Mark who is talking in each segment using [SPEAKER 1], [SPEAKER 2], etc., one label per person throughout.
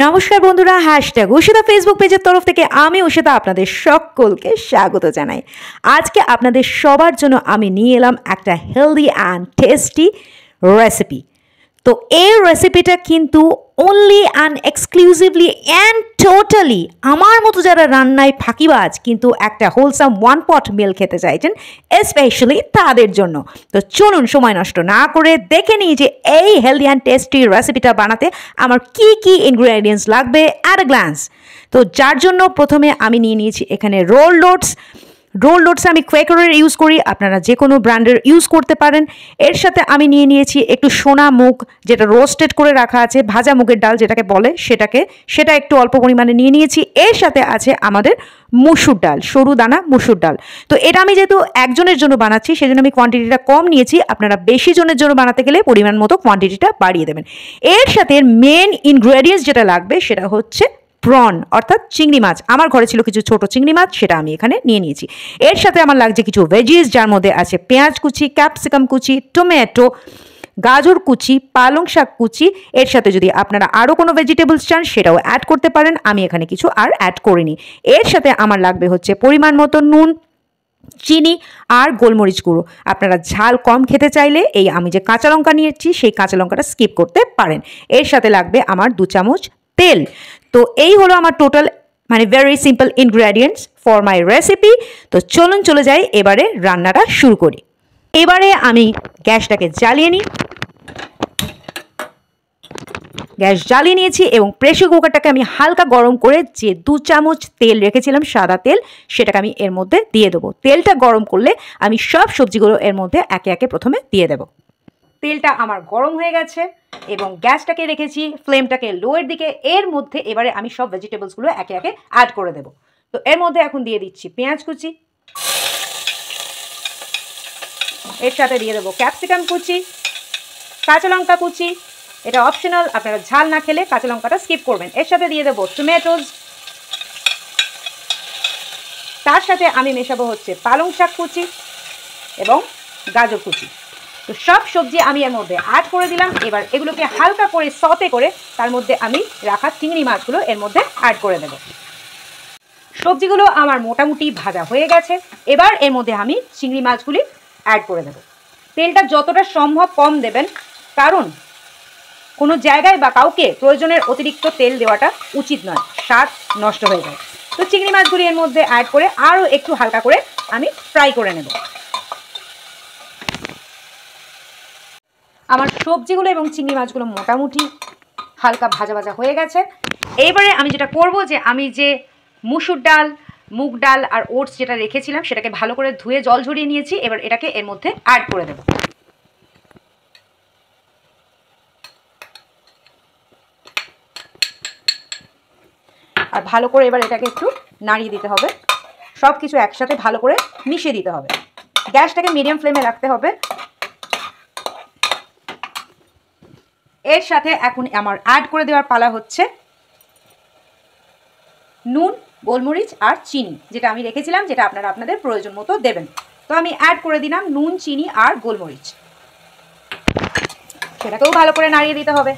[SPEAKER 1] নমস্কার বন্ধুরা, hashtag উষিতা Facebook পেজের তরফ থেকে আমি উষিতা আপনাদের সকলকে স্বাগত জানাই। আজকে আপনাদের সবার জন্য আমি নিয়ে এলাম একটা হেলদি অ্যান্ড টেস্টি রেসিপি। তো এই রেসিপিটা কিন্তু only and exclusively and totally আমার মতো যারা রান্নায় ফাঁকিবাজ কিন্তু একটা হোলসাম ওয়ান পট মিল খেতে চাইছেন, স্পেশালি তাদের জন্য। তো চলুন সময় নষ্ট না করে দেখে নিই যে এই হেলদি অ্যান্ড টেস্টি রেসিপিটা বানাতে আমার কি কি ইনগ্রেডিয়েন্টস লাগবে অ্যাট আ গ্ল্যান্স। তো যার জন্য প্রথমে আমি নিয়ে নিয়েছি এখানে রোল ওটস আমি কোয়াকারের ইউজ করি, আপনারা যে কোনো ব্র্যান্ডের ইউজ করতে পারেন। এর সাথে আমি নিয়ে নিয়েছি একটু সোনা মুগ, যেটা রোস্টেড করে রাখা আছে, ভাজা মুগের ডাল যেটাকে বলে সেটা একটু অল্প পরিমাণে নিয়ে নিয়েছি। এর সাথে আছে আমাদের মুসুর ডাল, সরু দানা মুসুর ডাল। তো এটা আমি যেহেতু একজনের জন্য বানাচ্ছি সেজন্য আমি কোয়ান্টিটিটা কম নিয়েছি, আপনারা বেশি জনের জন্য বানাতে গেলে পরিমাণ মতো কোয়ান্টিটিটা বাড়িয়ে দেবেন। এর সাথে মেন ইনগ্রেডিয়েন্টস যেটা লাগবে সেটা হচ্ছে প্রন অর্থাৎ চিংড়ি মাছ। আমার ঘরে ছিল কিছু ছোট চিংড়ি মাছ, সেটা আমি এখানে নিয়ে নিয়েছি। এর সাথে আমার লাগছে কিছু ভেজিস, যার মধ্যে আছে পেঁয়াজ কুচি, ক্যাপসিকাম কুচি, টমেটো, গাজর কুচি, পালং শাক কুচি। এর সাথে যদি আপনারা আরও কোনো ভেজিটেবলস চান সেটাও অ্যাড করতে পারেন, আমি এখানে কিছু আর অ্যাড করিনি। এর সাথে আমার লাগবে হচ্ছে পরিমাণ মতো নুন, চিনি আর গোলমরিচ গুঁড়ো। আপনারা ঝাল কম খেতে চাইলে এই আমি যে কাঁচা লঙ্কা নিয়েছি সেই কাঁচা লঙ্কাটা স্কিপ করতে পারেন। এর সাথে লাগবে আমার 2 চামচ তেল। তো এই হলো আমার total very simple ingredients for my recipe. তো চলুন চলে যাই, এবারে রান্নাটা শুরু করি। এবারে আমি গ্যাসটাকে জ্বালিয়ে নিই। গ্যাস জ্বালিয়ে নিয়েছি এবং প্রেসার কুকারটাকে আমি হালকা গরম করে যে 2 চামচ তেল রেখেছিলাম, সাদা তেল, সেটাকে আমি এর মধ্যে দিয়ে দেবো। তেলটা গরম করলে আমি সব সবজিগুলো এর মধ্যে একে একে প্রথমে দিয়ে দেবো। তেলটা আমার গরম হয়ে গেছে এবং গ্যাসটাকে রেখেছি ফ্লেমটাকে লোয়ের দিকে। এর মধ্যে এবারে আমি সব ভেজিটেবলসগুলো একে একে অ্যাড করে দেবো। তো এর মধ্যে এখন দিয়ে দিচ্ছি পেঁয়াজ কুচি, এর সাথে দিয়ে দেবো ক্যাপসিকাম কুচি, কাঁচা লঙ্কা কুচি, এটা অপশনাল, আপনারা ঝাল না খেলে কাঁচা লঙ্কাটা স্কিপ করবেন। এর সাথে দিয়ে দেবো টমেটোজ, তার সাথে আমি মেশাবো হচ্ছে পালং শাক কুচি এবং গাজর কুচি। তো সব সবজি আমি এর মধ্যে অ্যাড করে দিলাম। এবার এগুলোকে হালকা করে সতে করে তার মধ্যে আমি রাখা চিংড়ি মাছগুলো এর মধ্যে অ্যাড করে দেব। সবজিগুলো আমার মোটামুটি ভাজা হয়ে গেছে। এবার এর মধ্যে আমি চিংড়ি মাছগুলি অ্যাড করে দেব। তেলটা যতটা সম্ভব কম দেবেন, কারণ কোনো জায়গায় বা কাউকে প্রয়োজনের অতিরিক্ত তেল দেওয়াটা উচিত নয়, স্বাদ নষ্ট হয়ে যায়। তো চিংড়ি মাছগুলি এর মধ্যে অ্যাড করে আরও একটু হালকা করে আমি ফ্রাই করে নেব। আমার সবজিগুলো এবং চিংড়ি মাছগুলো মোটামুটি হালকা ভাজা ভাজা হয়ে গেছে। এইবারে আমি যেটা করব যে আমি যে মুসুর ডাল, মুগ ডাল আর ওটস যেটা রেখেছিলাম সেটাকে ভালো করে ধুয়ে জল ঝরিয়ে নিয়েছি। এবার এটাকে এর মধ্যে অ্যাড করে দেব। আর ভালো করে এবার এটাকে একটু নাড়িয়ে দিতে হবে, সব কিছু একসাথে ভালো করে মিশিয়ে দিতে হবে। গ্যাসটাকে মিডিয়াম ফ্লেমে রাখতে হবে। এর সাথে এখন আমার অ্যাড করে দেওয়ার পালা হচ্ছে নুন, গোলমরিচ আর চিনি, যেটা আমি রেখেছিলাম, যেটা আপনারা আপনাদের প্রয়োজন মতো দেবেন। তো আমি অ্যাড করে দিলাম নুন, চিনি আর গোলমরিচ। সেটাকেও ভালো করে নাড়িয়ে দিতে হবে।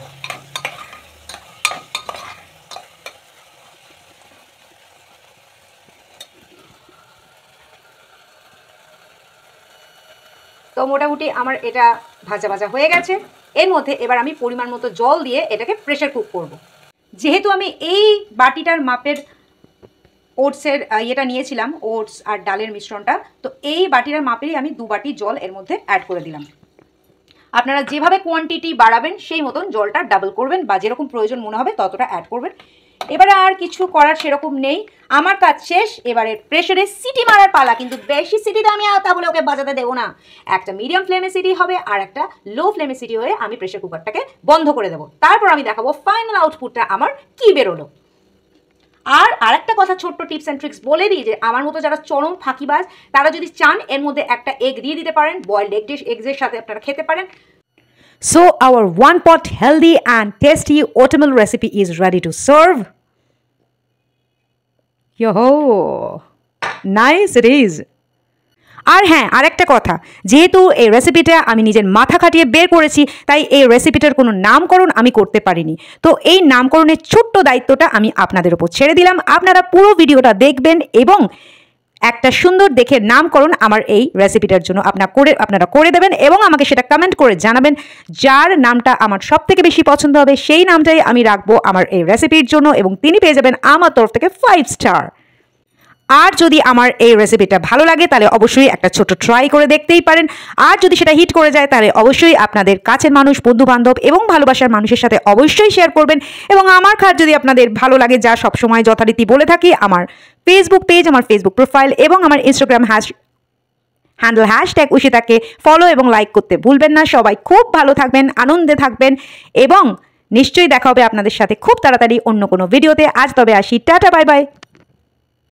[SPEAKER 1] তো মোটামুটি আমার এটা ভাজা ভাজা হয়ে গেছে। এর মধ্যে এবার আমি পরিমাণ মতো জল দিয়ে এটাকে প্রেশার কুক করব। যেহেতু আমি এই বাটিটার মাপের ওটসের ইয়েটা নিয়েছিলাম, ওটস আর ডালের মিশ্রণটা, তো এই বাটিটার মাপেরই আমি 2 বাটি জল এর মধ্যে অ্যাড করে দিলাম। আপনারা যেভাবে কোয়ান্টিটি বাড়াবেন সেই মতন জলটা ডাবল করবেন বা যেরকম প্রয়োজন মনে হবে ততটা অ্যাড করবেন। এবারে আর কিছু করার সেরকম নেই, আমার কাজ শেষ। এবারে প্রেশারে সিটি মারার পালা, কিন্তু বেশি সিটিতে আমি তা বলে ওকে বাজাতে দেবো না। একটা মিডিয়াম ফ্লেমে সিটি হবে আর একটা লো ফ্লেমে সিটি হয়ে আমি প্রেশার কুকারটাকে বন্ধ করে দেবো। তারপর আমি দেখাবো ফাইনাল আউটপুটটা আমার কি বেরোলো। আর আরেকটা কথা, ছোট্ট টিপস অ্যান্ড ট্রিক্স বলে দিই যে আমার মতো যারা চরম ফাঁকিবাজ তারা যদি চান এর মধ্যে একটা এগ দিয়ে দিতে পারেন, বয়েলড এগসের সাথে আপনারা খেতে পারেন। So our one pot healthy and tasty oatmeal recipe is ready to serve. Yo, nice it is. আর হ্যাঁ, আরেকটা কথা, যেহেতু এই রেসিপিটা আমি নিজের মাথা খাটিয়ে বের করেছি, তাই এই রেসিপিটার কোনো নামকরণ আমি করতে পারিনি। তো এই নামকরণের ছোট্ট দায়িত্বটা আমি আপনাদের উপর ছেড়ে দিলাম। আপনারা পুরো ভিডিওটা দেখবেন এবং একটা সুন্দর দেখে নামকরণ আমার এই রেসিপিটার জন্য আপনারা করে দেবেন এবং আমাকে সেটা কমেন্ট করে জানাবেন। যার নামটা আমার সব থেকে বেশি পছন্দ হবে সেই নামটাই আমি রাখবো আমার এই রেসিপির জন্য এবং তিনি পেয়ে যাবেন আমার তরফ থেকে 5 স্টার। আর যদি আমার এই রেসিপিটা ভালো লাগে তাহলে অবশ্যই একটা ছোট ট্রাই করে দেখতেই পারেন। আর যদি সেটা হিট করে যায় তাহলে অবশ্যই আপনাদের কাছের মানুষ, বন্ধু বান্ধব এবং ভালোবাসার মানুষের সাথে অবশ্যই শেয়ার করবেন। এবং আমার খাবার যদি আপনাদের ভালো লাগে, যা সবসময় যথারীতি বলে থাকি, আমার ফেসবুক পেজ, আমার ফেসবুক প্রোফাইল এবং আমার ইনস্টাগ্রাম হ্যান্ডেল #উশিতাকে ফলো এবং লাইক করতে ভুলবেন না। সবাই খুব ভালো থাকবেন, আনন্দে থাকবেন এবং নিশ্চয়ই দেখা হবে আপনাদের সাথে খুব তাড়াতাড়ি অন্য কোনো ভিডিওতে। আজ তবে আসি, টাটা, বাই বাই।